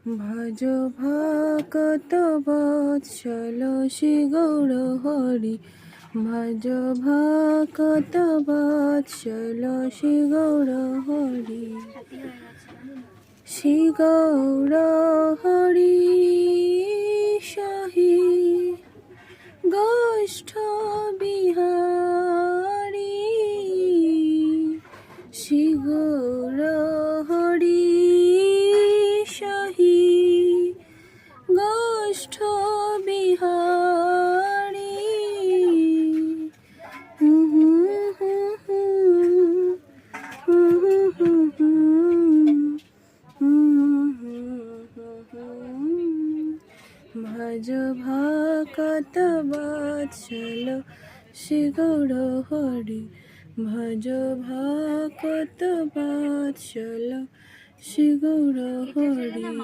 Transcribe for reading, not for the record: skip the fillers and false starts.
ভজ ভাকত বৎসল শ্রী গৌর হরি। ভজ ভাকত বৎসল শ্রী গৌর হরি। শ্রী গৌর হরি সহি গোষ্ঠ বিহারী। শ্রী গৌর হরি সহি গোষ্ঠ বিহারী। ভজ ভাকত বৎসল শ্রী গৌর হরি। ভজ ভাকত বৎসল শ্রী গৌর হরি।